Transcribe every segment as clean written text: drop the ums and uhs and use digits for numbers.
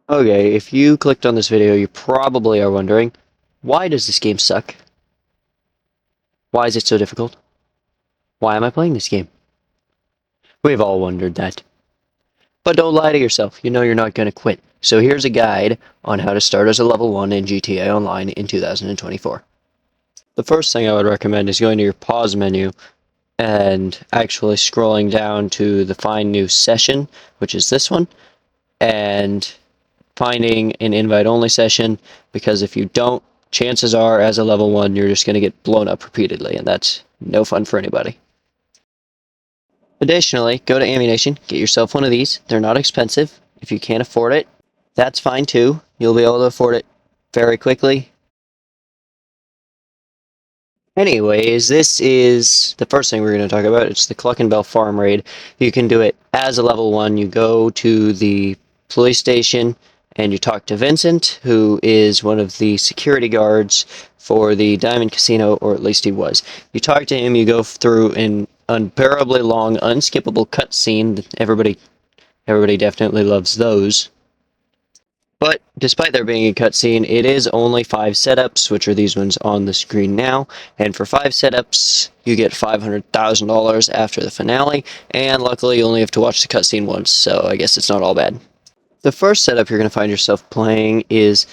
Okay, if you clicked on this video, you probably are wondering, why does this game suck? Why is it so difficult? Why am I playing this game? We've all wondered that. But don't lie to yourself, you know you're not going to quit. So here's a guide on how to start as a level 1 in GTA Online in 2024. The first thing I would recommend is going to your pause menu and actually scrolling down to the find new session, which is this one, and finding an invite only session, because if you don't, chances are as a level 1 you're just going to get blown up repeatedly, and that's no fun for anybody. Additionally, go to Ammu-Nation, get yourself one of these. They're not expensive. If you can't afford it, that's fine too. You'll be able to afford it very quickly. Anyways, this is the first thing we're going to talk about. It's the Cluckenbell Farm Raid. You can do it as a level 1. You go to the police station and you talk to Vincent, who is one of the security guards for the Diamond Casino, or at least he was. You talk to him, you go through an unbearably long, unskippable cutscene. Everybody definitely loves those. But despite there being a cutscene, it is only 5 setups, which are these ones on the screen now. And for 5 setups, you get $500,000 after the finale. And luckily, you only have to watch the cutscene once, so I guess it's not all bad. The first setup you're going to find yourself playing is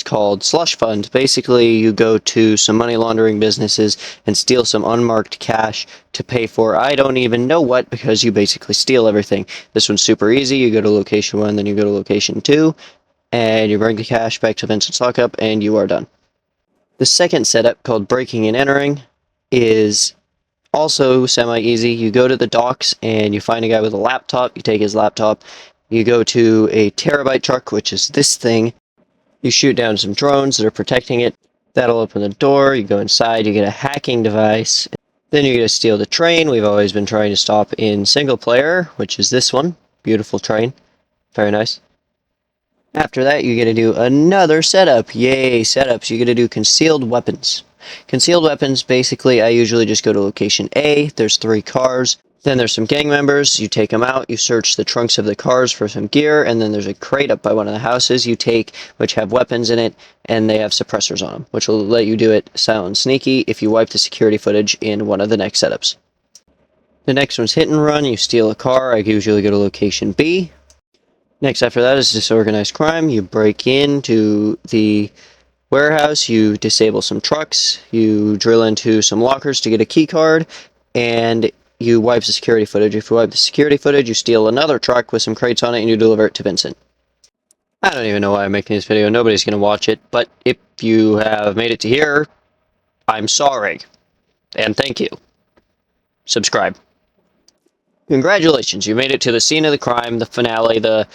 called Slush Fund. Basically, you go to some money laundering businesses and steal some unmarked cash to pay for I don't even know what, because you basically steal everything. This one's super easy. You go to location 1, then you go to location 2. And you bring the cash back to Vincent's lockup, and you are done. The second setup, called Breaking and Entering, is also semi-easy. You go to the docks, and you find a guy with a laptop. You take his laptop. You go to a terabyte truck, which is this thing. You shoot down some drones that are protecting it. That'll open the door. You go inside. You get a hacking device. Then you get to steal the train we've always been trying to stop in single player, which is this one. Beautiful train. Very nice. After that, you get to do another setup. Yay, setups. You get to do concealed weapons. Concealed weapons, basically, I usually just go to location A. There's 3 cars. Then there's some gang members. You take them out. You search the trunks of the cars for some gear. And then there's a crate up by one of the houses you take, which have weapons in it. And they have suppressors on them, which will let you do it silent and sneaky if you wipe the security footage in one of the next setups. The next one's hit and run. You steal a car. I usually go to location B. Next after that is disorganized crime. You break into the warehouse, you disable some trucks, you drill into some lockers to get a key card, and you wipe the security footage. If you wipe the security footage, you steal another truck with some crates on it, and you deliver it to Vincent. I don't even know why I'm making this video. Nobody's going to watch it, but if you have made it to here, I'm sorry. And thank you. Subscribe. Congratulations, you made it to the scene of the crime, the finale, the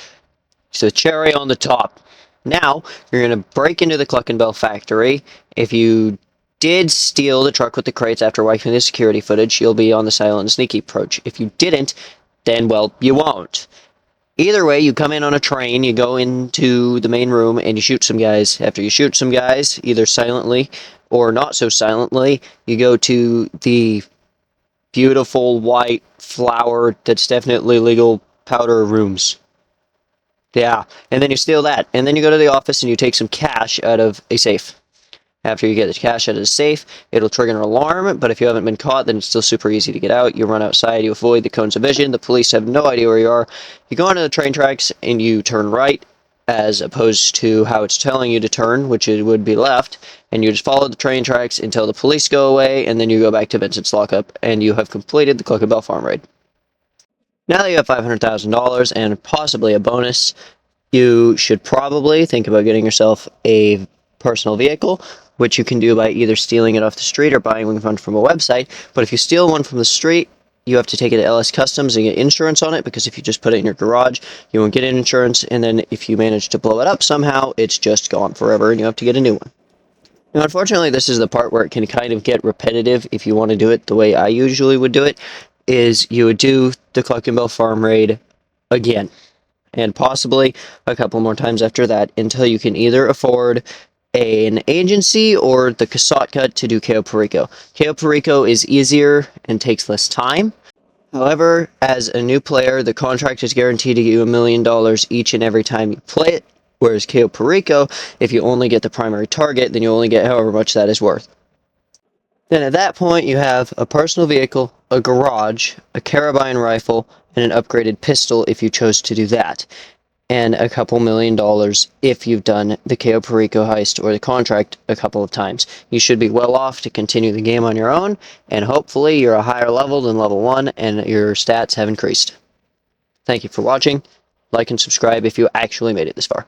cherry on the top. Now, you're going to break into the Cluckenbell factory. If you did steal the truck with the crates after wiping the security footage, you'll be on the silent and sneaky approach. If you didn't, then, well, you won't. Either way, you come in on a train, you go into the main room, and you shoot some guys. After you shoot some guys, either silently or not so silently, you go to the beautiful white flower that's definitely legal powder rooms. Yeah, and then you steal that, and then you go to the office and you take some cash out of a safe. After you get the cash out of the safe, it'll trigger an alarm, but if you haven't been caught, then it's still super easy to get out. You run outside, you avoid the cones of vision, the police have no idea where you are. You go onto the train tracks and you turn right, as opposed to how it's telling you to turn, which it would be left, and you just follow the train tracks until the police go away, and then you go back to Vincent's lockup, and you have completed the Cluckenbell Farm Raid. Now that you have $500,000 and possibly a bonus, you should probably think about getting yourself a personal vehicle, which you can do by either stealing it off the street or buying one from a website. But if you steal one from the street, you have to take it to LS Customs and get insurance on it, because if you just put it in your garage, you won't get insurance, and then if you manage to blow it up somehow, it's just gone forever and you have to get a new one. Now, unfortunately, this is the part where it can kind of get repetitive if you want to do it the way I usually would do it, is you would do the Cluckenbell Farm Raid again, and possibly a couple more times after that, until you can either afford an agency or the Cassatt cut to do Cayo Perico. Cayo Perico is easier and takes less time. However, as a new player, the contract is guaranteed to give you $1 million each and every time you play it, Whereas Cayo Perico, if you only get the primary target, then you only get however much that is worth. Then at that point, you have a personal vehicle, a garage, a carabine rifle, and an upgraded pistol if you chose to do that, and a couple $1,000,000 if you've done the Cayo Perico heist or the contract a couple of times. You should be well off to continue the game on your own, and hopefully you're a higher level than level 1 and your stats have increased. Thank you for watching. Like and subscribe if you actually made it this far.